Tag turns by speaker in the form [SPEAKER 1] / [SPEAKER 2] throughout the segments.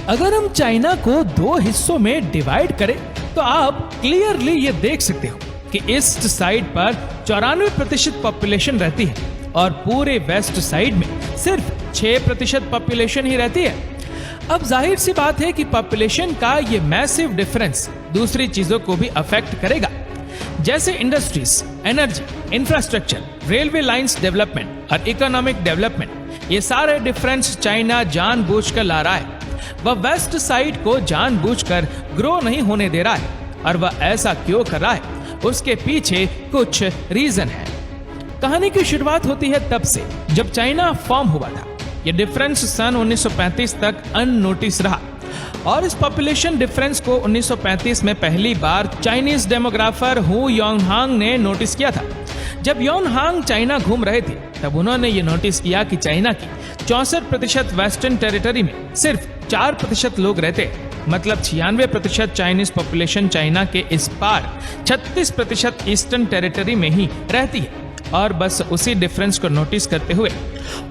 [SPEAKER 1] अगर हम चाइना को दो हिस्सों में डिवाइड करें तो आप क्लियरली ये देख सकते हो कि ईस्ट साइड पर 94% पॉपुलेशन रहती है और पूरे वेस्ट साइड में सिर्फ 6% पॉपुलेशन ही रहती है। अब जाहिर सी बात है कि पॉपुलेशन का ये मैसिव डिफरेंस दूसरी चीजों को भी अफेक्ट करेगा, जैसे industries, energy, infrastructure, railway lines development और इकोनॉमिक डेवलपमेंट। ये सारे डिफरेंस चाइना जानबूझकर ला रहा है। वह वेस्ट साइड को जानबूझकर ग्रो नहीं होने दे रहा है, और वह ऐसा क्यों कर रहा है उसके पीछे कुछ रीजन है। कहानी की शुरुआत होती है तब से जब चाइना फॉर्म हुआ था। यह डिफरेंस सन 1935 तक अननोटिस रहा, और इस पॉपुलेशन डिफरेंस को 1935 में पहली बार चाइनीज डेमोग्राफर हु योंगहांग ने नोटिस किया था। जब योंगहांग चाइना घूम रहे थे तब उन्होंने ये नोटिस किया कि चाइना की 64% वेस्टर्न टेरिटरी में सिर्फ 4% लोग रहते हैं, मतलब 96% चाइनीज पॉपुलेशन चाइना के इस पार 36% ईस्टर्न टेरिटरी में ही रहती है। और बस उसी डिफरेंस को नोटिस करते हुए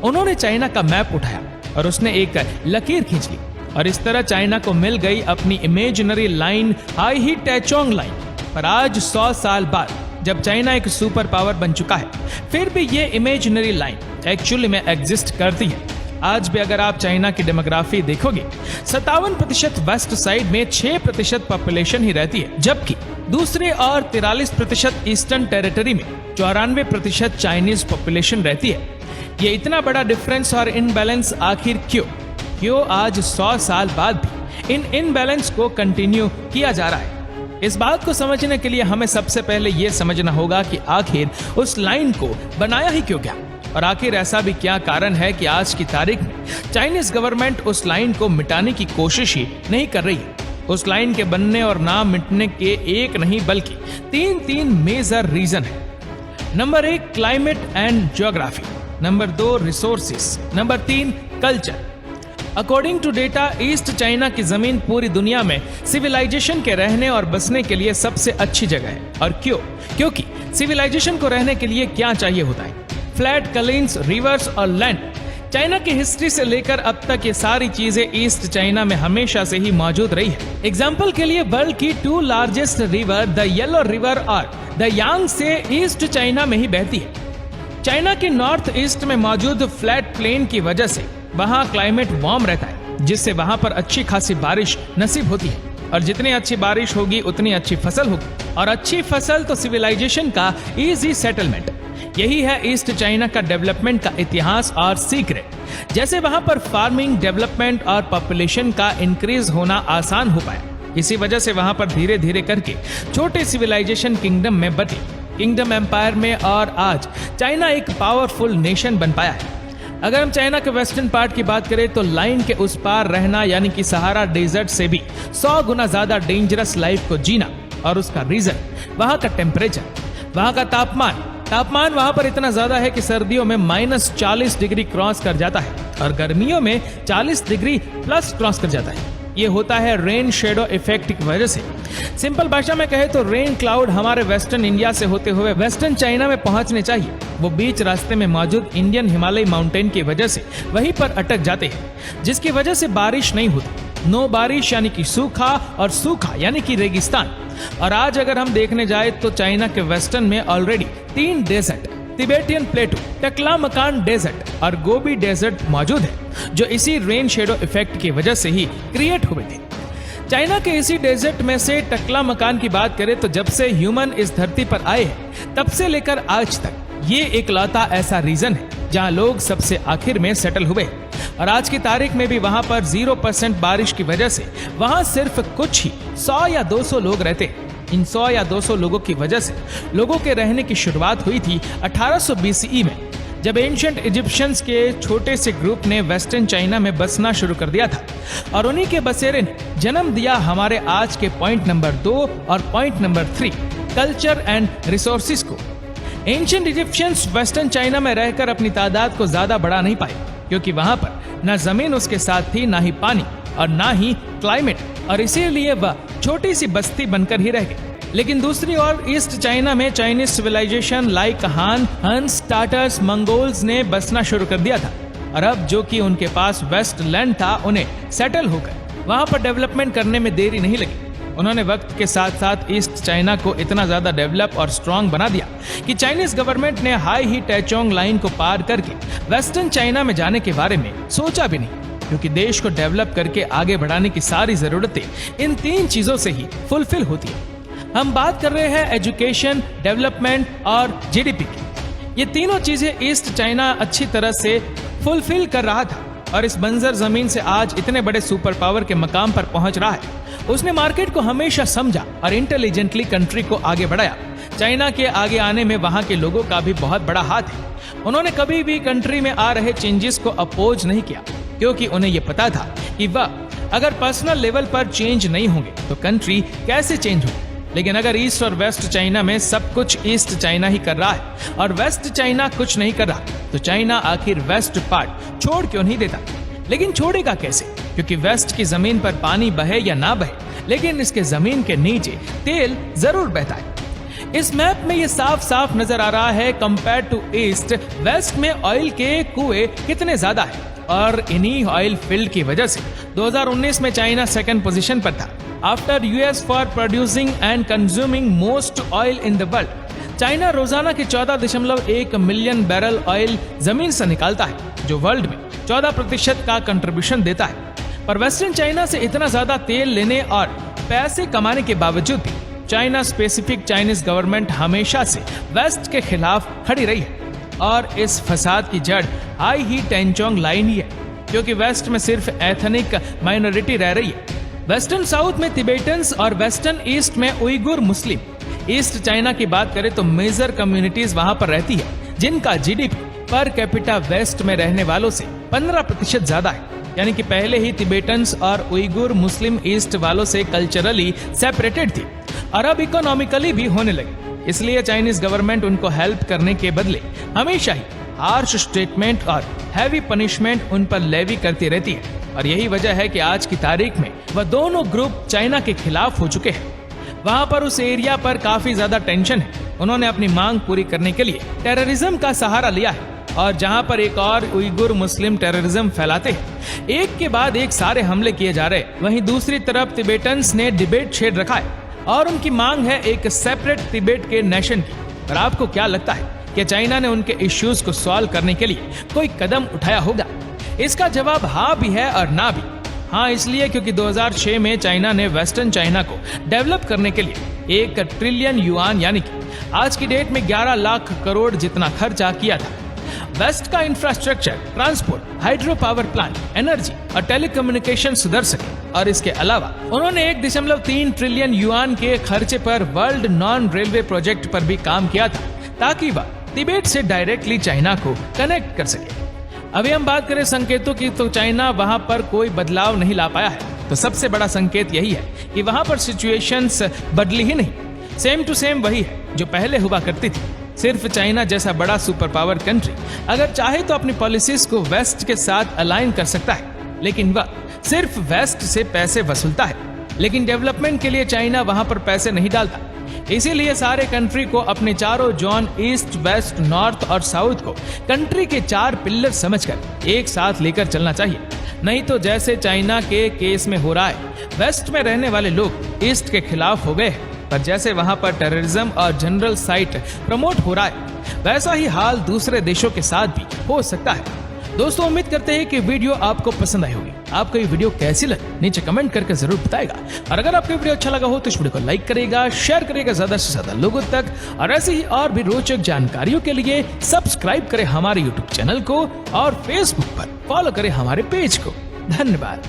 [SPEAKER 1] उन्होंने चाइना का मैप उठाया और उसने एक लकीर खींच ली, और इस तरह चाइना को मिल गई अपनी इमेजिनरी लाइन, हाई ही टैचोंग लाइन। पर आज 100 साल बाद जब चाइना एक सुपर पावर बन चुका है, फिर भी ये इमेजिनरी लाइन एक्चुअली में एग्जिस्ट करती है। आज भी अगर आप चाइना की डेमोग्राफी देखोगे, 57% वेस्ट साइड में 6% पॉपुलेशन ही रहती है, जबकि दूसरे और 43% ईस्टर्न टेरिटरी में 94% चाइनीज पॉपुलेशन रहती है। ये इतना बड़ा डिफरेंस और इनबैलेंस आखिर क्यों आज 100 साल बाद भी इन इनबैलेंस को कंटिन्यू किया जा रहा है? इस बात को समझने के लिए हमें सबसे पहले यह समझना होगा कि आखिर उस लाइन को बनाया ही क्यों गया, और आखिर ऐसा भी क्या कारण है कि आज की तारीख में चाइनीज गवर्नमेंट उस लाइन को मिटाने की कोशिश ही नहीं कर रही है। उस लाइन के बनने और ना मिटने के एक नहीं बल्कि तीन मेजर रीजन है। Number 1 climate and geography, number 2 resources, number 3 culture. According to data, east China की जमीन पूरी दुनिया में सिविलाइजेशन के रहने और बसने के लिए सबसे अच्छी जगह है। और क्यों? क्योंकि सिविलाइजेशन को रहने के लिए क्या चाहिए होता है? फ्लैट कलिन्स, रिवर्स और लैंड। चाइना की हिस्ट्री से लेकर अब तक ये सारी चीजें ईस्ट चाइना में हमेशा से ही मौजूद रही है। एग्जाम्पल के लिए वर्ल्ड की 2 largest river the yellow river और द यांग से ईस्ट चाइना में ही बहती है। चाइना के नॉर्थ ईस्ट में मौजूद फ्लैट प्लेन की वजह से वहाँ क्लाइमेट वार्म रहता है, जिससे वहाँ पर अच्छी खासी बारिश नसीब होती है, और जितनी अच्छी बारिश होगी उतनी अच्छी फसल होगी, और अच्छी फसल तो सिविलाइजेशन का इजी सेटलमेंट। यही है ईस्ट चाइना का डेवलपमेंट का इतिहास और सीक्रेट। जैसे वहाँ पर फार्मिंग, डेवलपमेंट और पॉपुलेशन का इंक्रीज होना आसान हो पाया, इसी वजह से वहाँ पर धीरे धीरे करके छोटे सिविलाइजेशन किंगडम में बदले, किंगडम एम्पायर में, और आज चाइना एक पावरफुल नेशन बन पाया है। अगर हम चाइना के वेस्टर्न पार्ट की बात करें तो लाइन के उस पार रहना यानी कि सहारा डेजर्ट से भी 100 गुना ज्यादा डेंजरस लाइफ को जीना, और उसका रीजन वहाँ का टेम्परेचर, वहाँ का तापमान वहाँ पर इतना ज्यादा है कि सर्दियों में -40 डिग्री क्रॉस कर जाता है और गर्मियों में 40 डिग्री प्लस क्रॉस कर जाता है। ये होता है रेन शेडो इफेक्ट की वजह से। सिंपल भाषा में कहे तो रेन क्लाउड हमारे वेस्टर्न इंडिया से होते हुए वेस्टर्न चाइना में पहुंचने चाहिए, वो बीच रास्ते में मौजूद इंडियन हिमालय माउंटेन की वजह से वहीं पर अटक जाते हैं, जिसकी वजह से बारिश नहीं होती। नो बारिश यानी कि सूखा, और सूखा यानी कि रेगिस्तान। और आज अगर हम देखने जाए तो चाइना के वेस्टर्न में already 3 desert, Tibetan plateau, Taklamakan desert और गोबी डेजर्ट मौजूद है, जो इसी रेन शेडो इफेक्ट की वजह से ही क्रिएट हुए थे। चाइना के इसी डेजर्ट में से टकलामकान की बात करें तो जब से ह्यूमन इस धरती पर आए हैं तब से लेकर आज तक ये इकलौता ऐसा रीजन है जहां लोग सबसे आखिर में सेटल हुए, और आज की तारीख में भी वहां पर 0% बारिश की वजह से वहां सिर्फ कुछ ही 100 या 200 लोग रहते हैं। इन 100 या 200 लोगों की वजह से लोगों के रहने की शुरुआत हुई थी 1800 BCE में, जब एंशिएंट इजिप्शियंस के छोटे से ग्रुप ने वेस्टर्न चाइना में बसना शुरू कर दिया था, और उन्हीं के बसेरे ने जन्म दिया हमारे आज के पॉइंट नंबर 2 और point number 3, culture and resources को। एंशिएंट इजिप्शियंस वेस्टर्न चाइना में रहकर अपनी तादाद को ज्यादा बढ़ा नहीं पाए, क्योंकि वहां पर न जमीन उसके साथ थी, ना ही पानी और ना ही क्लाइमेट, और इसीलिए वह छोटी सी बस्ती बनकर ही रह गई। लेकिन दूसरी ओर ईस्ट चाइना में चाइनीज सिविलाइजेशन लाइक हान, हंस, टाटर्स, मंगोल्स ने बसना शुरू कर दिया था, और अब जो कि उनके पास वेस्ट लैंड था उन्हें सेटल होकर वहां पर डेवलपमेंट करने में देरी नहीं लगी। उन्होंने वक्त के साथ साथ ईस्ट चाइना को इतना ज्यादा डेवलप और स्ट्रांग बना दिया कि चाइनीज गवर्नमेंट ने हाई ही टैचोंग लाइन को पार करके वेस्टर्न चाइना में जाने के बारे में सोचा भी नहीं, क्योंकि देश को डेवलप करके आगे बढ़ाने की सारी जरूरतें इन 3 चीजों से ही फुलफिल होती है। हम बात कर रहे हैं एजुकेशन, डेवलपमेंट और जीडीपी की। ये तीनों चीजें ईस्ट चाइना अच्छी तरह से फुलफिल कर रहा था और इस बंजर जमीन से आज इतने बड़े सुपर पावर के मकाम पर पहुंच रहा है। उसने मार्केट को हमेशा समझा और इंटेलिजेंटली कंट्री को आगे बढ़ाया। चाइना के आगे आने में वहां के लोगों का भी बहुत बड़ा हाथ है। उन्होंने कभी भी कंट्री में आ रहे चेंजेस को अपोज नहीं किया, क्योंकि उन्हें यह पता था कि वह अगर पर्सनल लेवल पर चेंज नहीं होंगे तो कंट्री कैसे चेंज होगी। लेकिन अगर ईस्ट और वेस्ट चाइना में सब कुछ ईस्ट चाइना ही कर रहा है और वेस्ट चाइना कुछ नहीं कर रहा, तो चाइना आखिर वेस्ट पार्ट छोड़ क्यों नहीं देता? लेकिन छोड़ेगा कैसे? क्योंकि वेस्ट की जमीन पर पानी बहे या ना बहे, लेकिन इसके जमीन के नीचे तेल जरूर बहता है। इस मैप में ये साफ साफ नजर आ रहा है कंपेयर टू ईस्ट, वेस्ट में ऑयल के कुएं कितने ज्यादा है। और इन्हीं ऑयल फील्ड की वजह से 2019 में चाइना सेकंड पोजीशन पर था after US for producing and consuming most oil in the world. China रोजाना के 14.1 मिलियन बैरल ऑयल जमीन से निकालता है, जो वर्ल्ड में 14% का कंट्रीब्यूशन देता है। पर वेस्टर्न चाइना से इतना ज्यादा तेल लेने और पैसे कमाने के बावजूद भी चाइना स्पेसिफिक चाइनीज गवर्नमेंट हमेशा से वेस्ट के खिलाफ खड़ी रही है। और इस फसाद की जड़ हाई ही टैचोंग लाइन ही है, क्योंकि वेस्ट में सिर्फ एथनिक माइनॉरिटी रह रही है। वेस्टर्न साउथ में तिबेटन्स और वेस्टर्न ईस्ट में उइगुर मुस्लिम। ईस्ट चाइना की बात करें तो मेजर कम्युनिटीज वहां पर रहती है, जिनका जीडीपी पर कैपिटा वेस्ट में रहने वालों से 15% ज्यादा है। यानी कि पहले ही तिबेटन्स और उइगुर मुस्लिम ईस्ट वालों से कल्चरली सेपरेटेड थी और अब इकोनॉमिकली भी होने लगी। इसलिए चाइनीज गवर्नमेंट उनको हेल्प करने के बदले हमेशा ही हार्श स्टेटमेंट और हैवी पनिशमेंट उन पर लेवी करती रहती है। और यही वजह है कि आज की तारीख में वह दोनों ग्रुप चाइना के खिलाफ हो चुके हैं। वहां पर उस एरिया पर काफी ज्यादा टेंशन है। उन्होंने अपनी मांग पूरी करने के लिए टेररिज्म का सहारा लिया है और जहां पर एक और उइगुर मुस्लिम टेररिज्म फैलाते हैं, एक के बाद एक सारे हमले किए जा रहे, वहीं दूसरी तरफ तिबेटन्स ने डिबेट छेड़ रखा है और उनकी मांग है एक सेपरेट तिबेट के नेशन की। और आपको क्या लगता है कि चाइना ने उनके इश्यूज को सॉल्व करने के लिए कोई कदम उठाया होगा? इसका जवाब हाँ भी है और ना भी। हाँ इसलिए क्योंकि 2006 में चाइना ने वेस्टर्न चाइना को डेवलप करने के लिए 1 ट्रिलियन युआन यानी कि आज की डेट में 11 लाख करोड़ जितना खर्चा किया था। वेस्ट का infrastructure, transport, hydro power plant, energy और टेलीकम्युनिकेशन सुधर सके। और इसके अलावा उन्होंने 1.3 ट्रिलियन युआन के खर्चे पर वर्ल्ड नॉन रेलवे प्रोजेक्ट पर भी काम किया था, ताकि वह तिबेट से डायरेक्टली चाइना को कनेक्ट कर सके। अभी हम बात करें संकेतों की, तो चाइना वहां पर कोई बदलाव नहीं ला पाया है। तो सबसे बड़ा संकेत यही है कि वहां पर सिचुएशंस बदली ही नहीं, सेम टू सेम वही है जो पहले हुआ करती थी। सिर्फ चाइना जैसा बड़ा सुपर पावर कंट्री अगर चाहे तो अपनी पॉलिसीज को वेस्ट के साथ अलाइन कर सकता है, लेकिन वह सिर्फ वेस्ट से पैसे वसूलता है, लेकिन डेवलपमेंट के लिए चाइना वहां पर पैसे नहीं डालता। इसीलिए सारे कंट्री को अपने चारों जोन ईस्ट, वेस्ट, नॉर्थ और साउथ को कंट्री के 4 पिल्लर समझकर एक साथ लेकर चलना चाहिए। नहीं तो जैसे चाइना के केस में हो रहा है, वेस्ट में रहने वाले लोग ईस्ट के खिलाफ हो गए हैं, पर जैसे वहां पर टेररिज्म और जनरल साइट प्रमोट हो रहा है, वैसा ही हाल दूसरे देशों के साथ भी हो सकता है। दोस्तों उम्मीद करते हैं कि वीडियो आपको पसंद आई होगी। आपको ये वीडियो कैसी लगी नीचे कमेंट करके जरूर बताएगा। और अगर आपको वीडियो अच्छा लगा हो तो इस वीडियो को लाइक करेगा, शेयर करेगा ज्यादा से ज्यादा लोगों तक। और ऐसे ही और भी रोचक जानकारियों के लिए सब्सक्राइब करें हमारे यूट्यूब चैनल को और फेसबुक पर फॉलो करें हमारे पेज को। धन्यवाद।